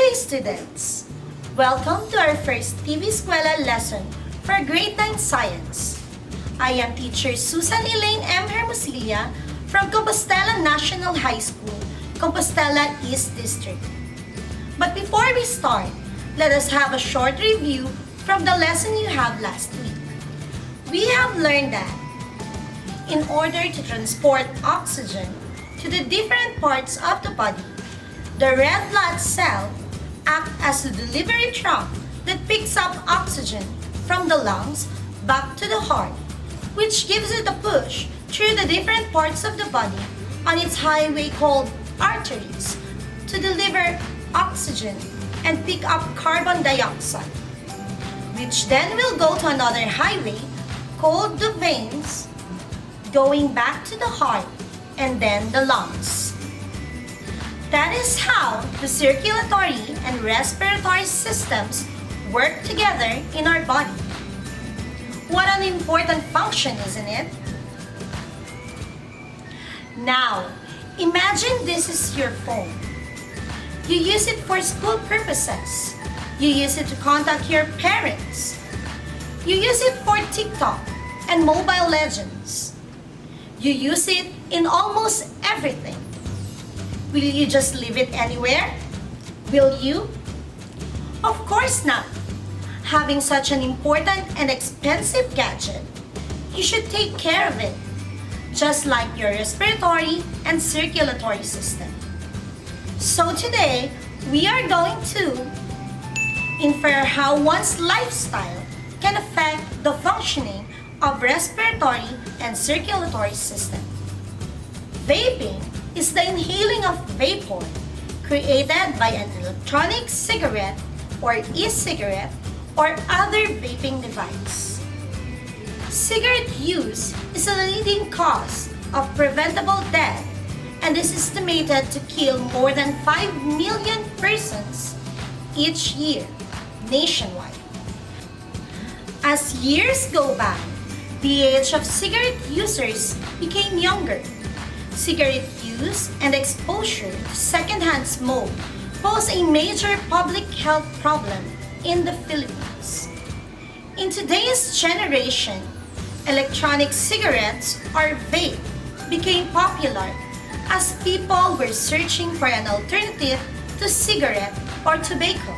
day, students! Welcome to our first TV Eskwela lesson for Grade 9 Science. I am teacher Susan Elaine M. Hermosilla from Compostela National High School, Compostela East District. But before we start, let us have a short review from the lesson you have last week. We have learned that in order to transport oxygen to the different parts of the body, the red blood cell acts as the delivery truck that picks up oxygen from the lungs back to the heart, which gives it a push through the different parts of the body on its highway called arteries to deliver oxygen and pick up carbon dioxide, which then will go to another highway called the veins, going back to the heart and then the lungs. That is how the circulatory and respiratory systems work together in our body. What an important function, isn't it? Now, imagine this is your phone. You use it for school purposes. You use it to contact your parents. You use it for TikTok and Mobile Legends. You use it in almost everything. Will you just leave it anywhere? Will you? Of course not. Having such an important and expensive gadget, you should take care of it, just like your respiratory and circulatory system. So today, we are going to infer how one's lifestyle can affect the functioning of respiratory and circulatory system. Vaping is the inhaling of vapor created by an electronic cigarette or e-cigarette or other vaping device. Cigarette use is a leading cause of preventable death and is estimated to kill more than 5 million persons each year nationwide. As years go by, the age of cigarette users became younger. Cigarette use and exposure to secondhand smoke pose a major public health problem in the Philippines. In today's generation, electronic cigarettes or vape became popular as people were searching for an alternative to cigarette or tobacco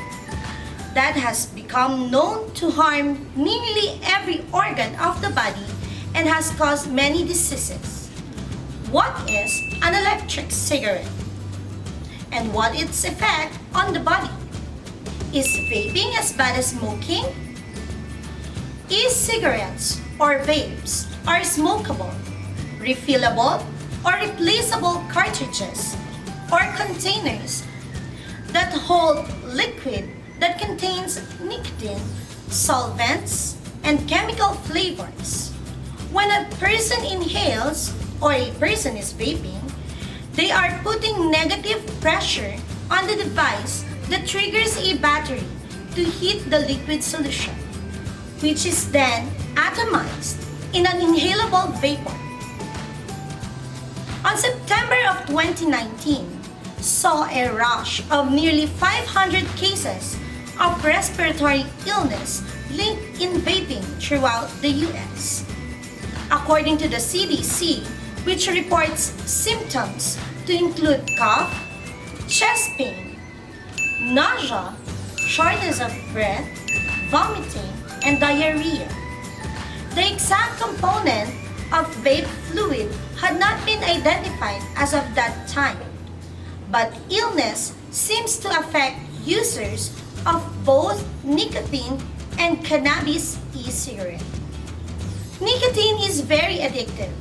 that has become known to harm nearly every organ of the body and has caused many diseases. What is an electric cigarette? And what is its effect on the body? Is vaping as bad as smoking? E-cigarettes or vapes are smokable, refillable, or replaceable cartridges or containers that hold liquid that contains nicotine, solvents, and chemical flavors. When a person inhales or a person is vaping, they are putting negative pressure on the device that triggers a battery to heat the liquid solution, which is then atomized in an inhalable vapor. On September of 2019, saw a rush of nearly 500 cases of respiratory illness linked in vaping throughout the US. According to the CDC, which reports symptoms to include cough, chest pain, nausea, shortness of breath, vomiting, and diarrhea. The exact component of vape fluid had not been identified as of that time, but illness seems to affect users of both nicotine and cannabis e-cigarette. Nicotine is very addictive,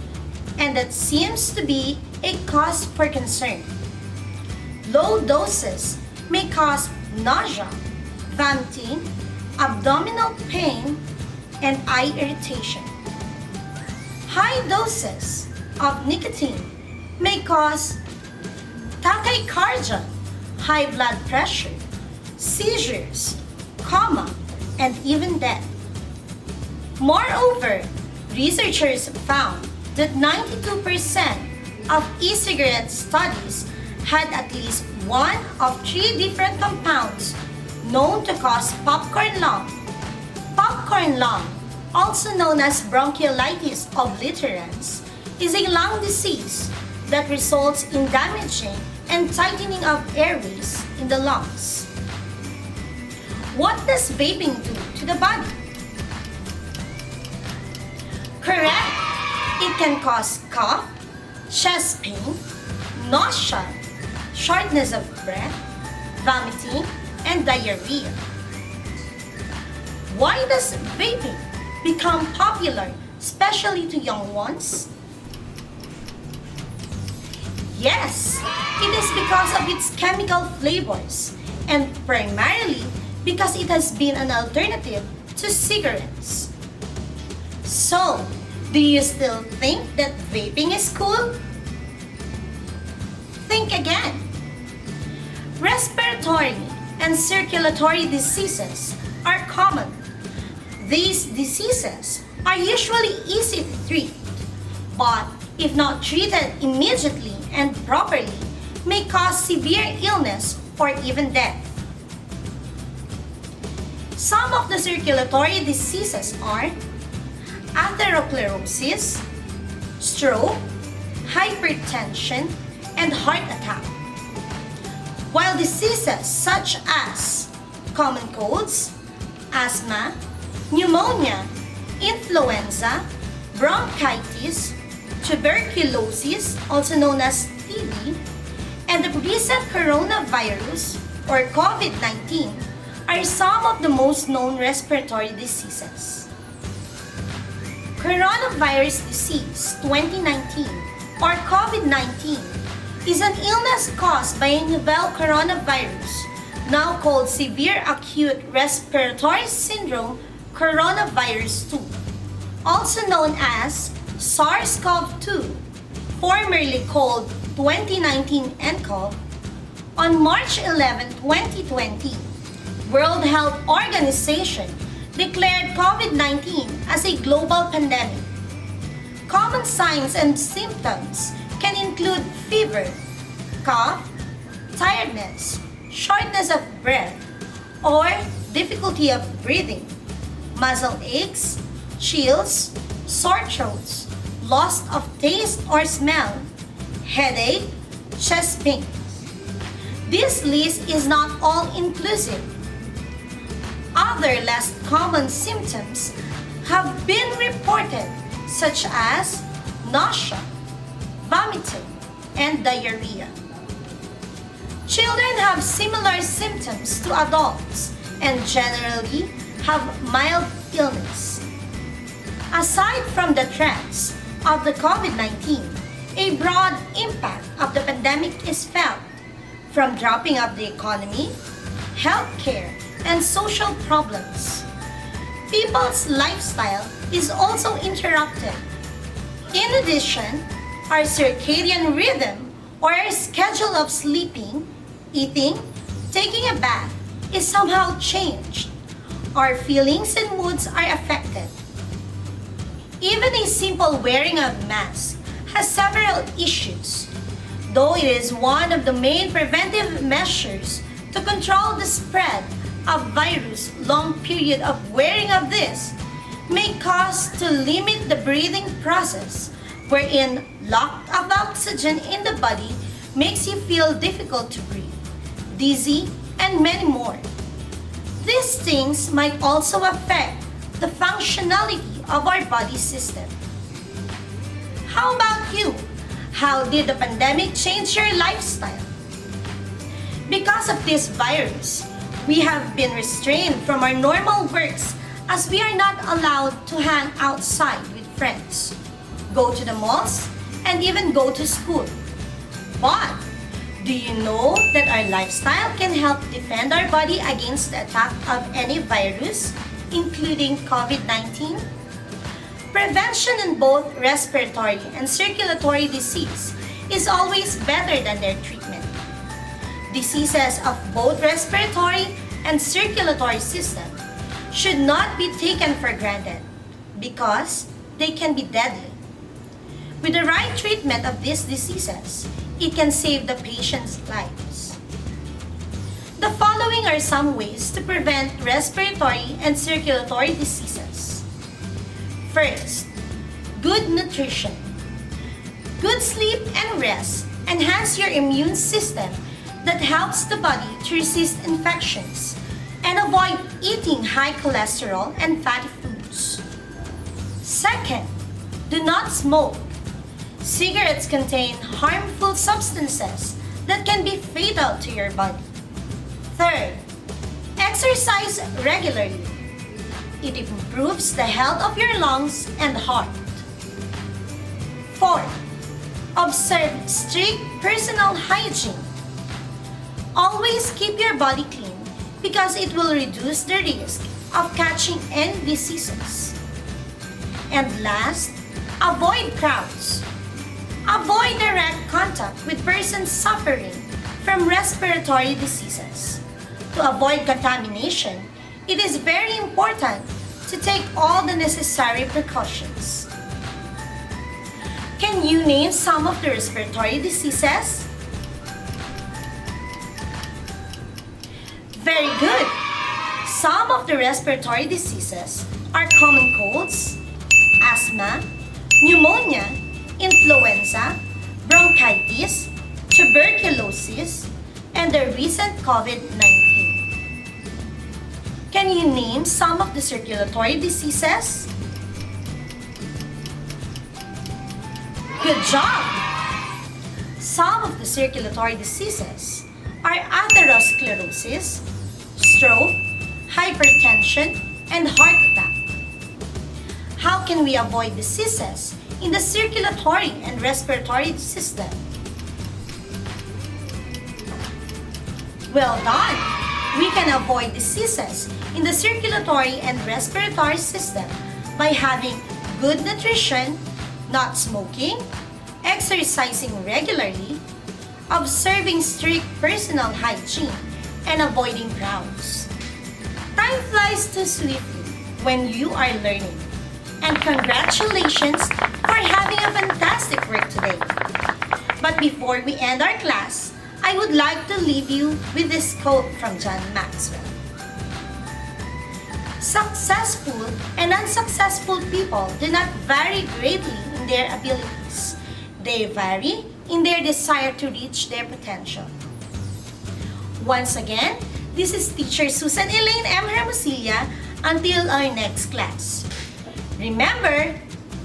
and that seems to be a cause for concern. Low doses may cause nausea, vomiting, abdominal pain, and eye irritation. High doses of nicotine may cause tachycardia, high blood pressure, seizures, coma, and even death. Moreover, researchers found that 92% of e-cigarette studies had at least one of 3 different compounds known to cause popcorn lung. Popcorn lung, also known as bronchiolitis obliterans, is a lung disease that results in damaging and tightening of airways in the lungs. What does vaping do to the body? Correct! It can cause cough, chest pain, nausea, shortness of breath, vomiting, and diarrhea. Why does vaping become popular, especially to young ones? Yes, it is because of its chemical flavors and primarily because it has been an alternative to cigarettes. So, do you still think that vaping is cool? Think again. Respiratory and circulatory diseases are common. These diseases are usually easy to treat, but if not treated immediately and properly, may cause severe illness or even death. Some of the circulatory diseases are atherosclerosis, stroke, hypertension, and heart attack. While diseases such as common colds, asthma, pneumonia, influenza, bronchitis, tuberculosis, also known as TB, and the recent coronavirus or COVID-19 are some of the most known respiratory diseases. Coronavirus disease 2019 or COVID-19 is an illness caused by a novel coronavirus, now called Severe Acute Respiratory Syndrome Coronavirus 2, also known as SARS-CoV-2, formerly called 2019 nCoV. On March 11, 2020, World Health Organization declared COVID-19 as a global pandemic. Common signs and symptoms can include fever, cough, tiredness, shortness of breath, or difficulty of breathing, muscle aches, chills, sore throats, loss of taste or smell, headache, chest pain. This list is not all-inclusive. Other less common symptoms have been reported, such as nausea, vomiting, and diarrhea. Children have similar symptoms to adults and generally have mild illness. Aside from the threats of the COVID-19, a broad impact of the pandemic is felt, from dropping of the economy, healthcare, and social problems. People's lifestyle is also interrupted. In addition, our circadian rhythm or our schedule of sleeping, eating, taking a bath is somehow changed. Our feelings and moods are affected. Even a simple wearing of mask has several issues. Though it is one of the main preventive measures to control the spread of virus, long period of wearing of this may cause to limit the breathing process, wherein lack of oxygen in the body makes you feel difficult to breathe, dizzy, and many more. These things might also affect the functionality of our body system. How about you? How did the pandemic change your lifestyle? Because of this virus, we have been restrained from our normal works as we are not allowed to hang outside with friends, go to the malls, and even go to school. But do you know that our lifestyle can help defend our body against the attack of any virus, including COVID-19? Prevention in both respiratory and circulatory disease is always better than their treatment. Diseases of both respiratory and circulatory system should not be taken for granted because they can be deadly. With the right treatment of these diseases, it can save the patient's lives. are some ways to prevent respiratory and circulatory diseases. First, good nutrition. Good sleep and rest enhance your immune system that helps the body to resist infections and avoid eating high cholesterol and fatty foods. Second, do not smoke. Cigarettes contain harmful substances that can be fatal to your body. Third, exercise regularly. It improves the health of your lungs and heart. Fourth, observe strict personal hygiene. Always keep your body clean because it will reduce the risk of catching any diseases. And last, avoid crowds. Avoid direct contact with persons suffering from respiratory diseases. To avoid contamination, it is very important to take all the necessary precautions. Can you name some of the respiratory diseases? Very good! Some of the respiratory diseases are common colds, asthma, pneumonia, influenza, bronchitis, tuberculosis, and the recent COVID-19. Can you name some of the circulatory diseases? Good job! Some of the circulatory diseases are atherosclerosis, stroke, hypertension, and heart attack. How can we avoid diseases in the circulatory and respiratory system? Well done! We can avoid diseases in the circulatory and respiratory system by having good nutrition, not smoking, exercising regularly, observing strict personal hygiene, and avoiding crowds. Time flies too swiftly when you are learning. And congratulations for having a fantastic work today. But before we end our class, I would like to leave you with this quote from John Maxwell. Successful and unsuccessful people do not vary greatly in their abilities. They vary in their desire to reach their potential. Once again, this is Teacher Susan Elaine M. Hermosilla until our next class. Remember,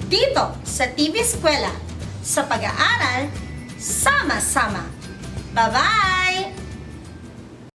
dito sa TV Eskwela, sa pag-aaral, sama-sama. Bye-bye!